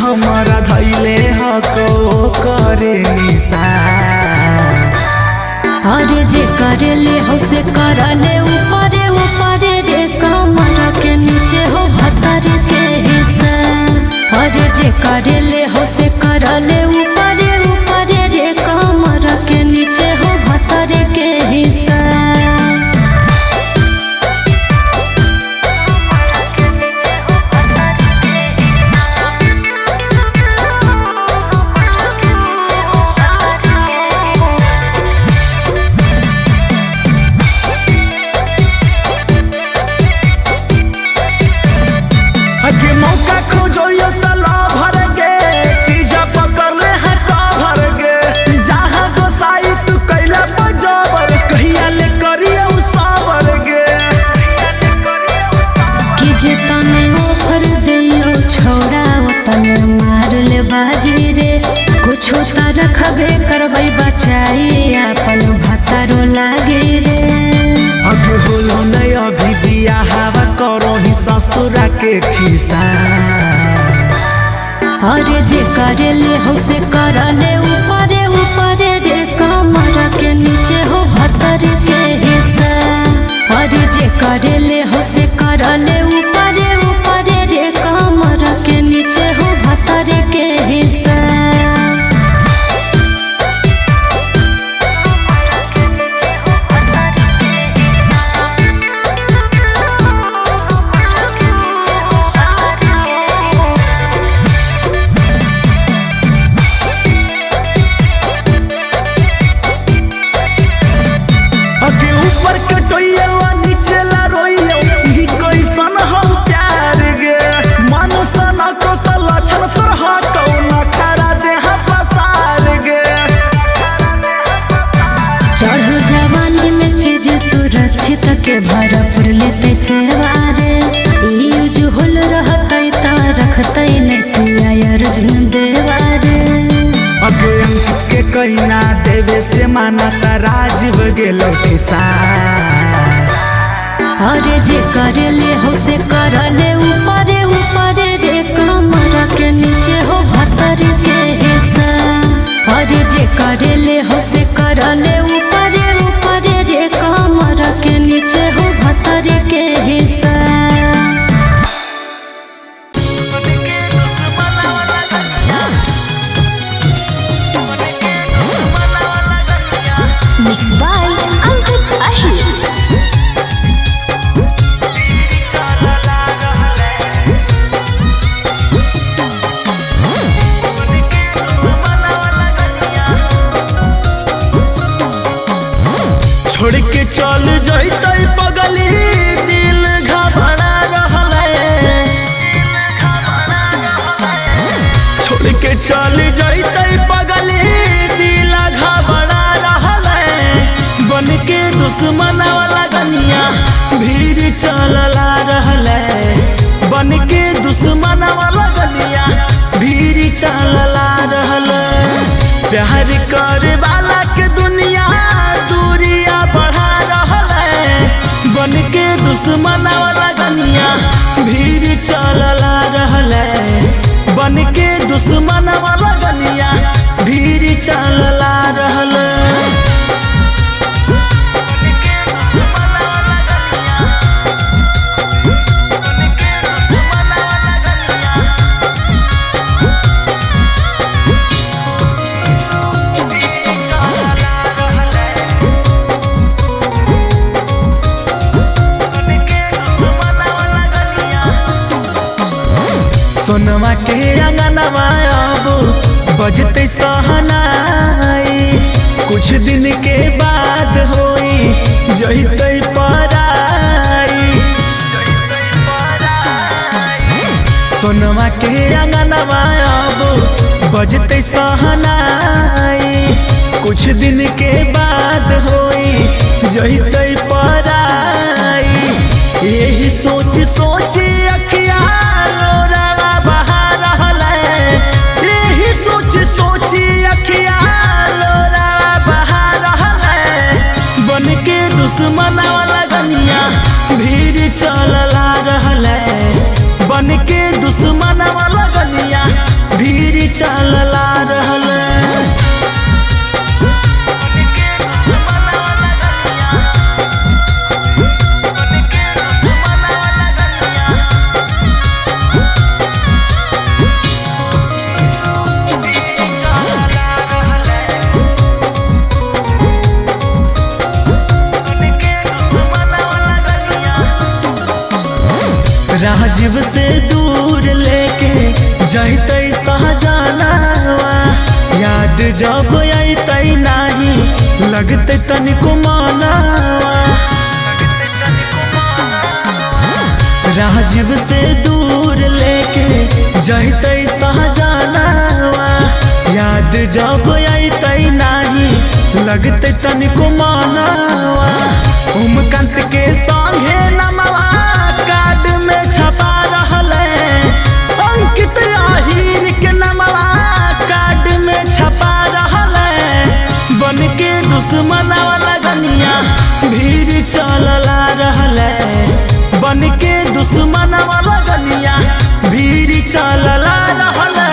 हमारा धैले हको करे निशान। अरे जे करे ले हो से करले ऊपरे ऊपरे रे कमर के नीचे हो भतर के हिस्सा। अरे जे करे ले हो से करले ऊपरे ऊपरे रे कमर के नीचे हो भतर के हिस्सा। मौका खोजो तला भर गे चीजा पकड़ ले है का भर गे। जहाँ गोसाई तू कैला बजावर कहिया ले करियो सावर गे। कि जे तने ओफर दियो छोड़ा तने मार ले बाजी रे। कुछो त रखबे करबै बचाई अपन भतारो लागे रे। अब होलो नहीं अभी बिया हवा करो ही ससुरा के खिसा। अरे जे करे ले हो से करले ऊपरे ऊपरे रे कमर के नीचे हो भतर के हिस्सा। अरे जे करे ले हो से करले ऊपरे ऊपरे रे कमर के नीचे हो भतर के हिस्सा। ऊपर कटोइया नीचे ला रोइया ई कैसन हम प्यार गे। मन सना को त लक्षण तोर हटौ न खरा देह पसार गे। चढ़ जवानी में चीज सुरक्षित के भरपूर लेते सेवारे। यूज होल रहते त रखते ने पिया अर्जुन देवारे। अगे अंकित के कहना देवे से माना त राजीव गेलो खिसा। अरे जे करे ले हो से करले ऊपरे ऊपरे रे कमर के नीचे हो भतर के हिस्सा। अरे जे करे ले हो से करले ऊपरे ऊपरे रे कमर के नीचे हो भतर के हिस्सा। Mixed by Ankit Ahir. छोड़ के चल जैतै पगली दिल घबरा रहले। छोड़ के चल जैतै पगली दिल घबरा रहले। बन के दुश्मन वाला गनिया भीड़ चलला रहले। बन के दुश्मन वाला गनिया भीड़ चलला रहले। प्यार करे वाला के दुनिया दूरिया बढ़ा रहले। बन के दुश्मन वाला गनिया भीड़ चलला रहले। बन के दुश्मन वाला गनिया भीड़ चलला रहले। सोनवा के अंगनवा अब बजते सहनाई, कुछ दिन के बाद होई जइते पराई। सोनवा के अंगनवा अब बजते सहनाई, कुछ दिन के बाद होई जइते पराई। यही सोच सोच अखिया लोरावा बहा रहले, यही सोच सोच अखिया लोरावा बहा रहले। बन के दुश्मन वाला गनिया भीड़ चलला रहले, बन के दुश्मन वाला गनिया भीड़ चलला रहले। राजीव से दूर लेके जइते सहजनवा, याद जब अइते नाही लगते तनिको मनवा। राजीव से दूर लेके जइते सहजनवा, याद जब अइते नाही लगते तनिको मनवा। उमकांत के संगे नमवा कार्ड में छपा रहले, अंकित आहिर के नमवा कार्ड में छपा रहले। बन के दुश्मन वाला गनिया भीड़ चलला रहले, बन के दुश्मन वाला गनिया भीड़ चलला रहले।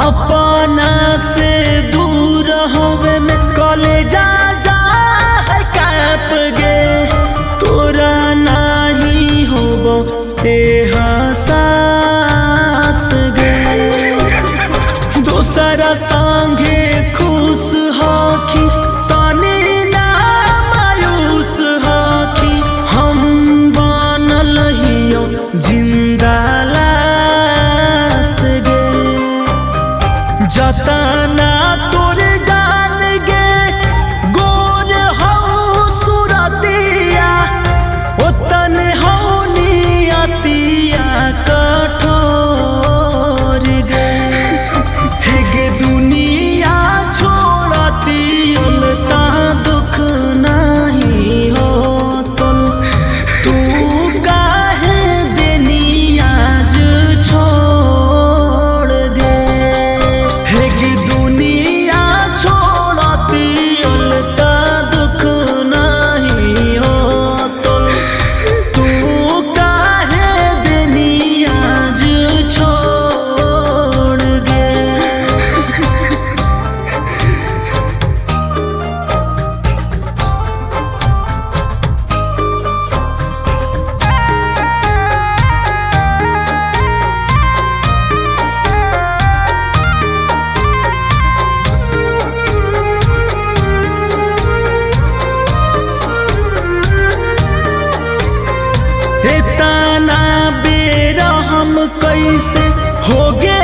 अपना से दूर होवे में कॉलेजा जा है काप गे, तोरा नाही होबो एहसास गे। दोसरा संगे खुश होखी तनी ना मायूस होखी, हम बनल हियो जिंदा जतना तोरे जान गे गोर हो सुरतिया, ओतन हो नियतिया कठोर गे। हे गे दुनिया कैसे हो गे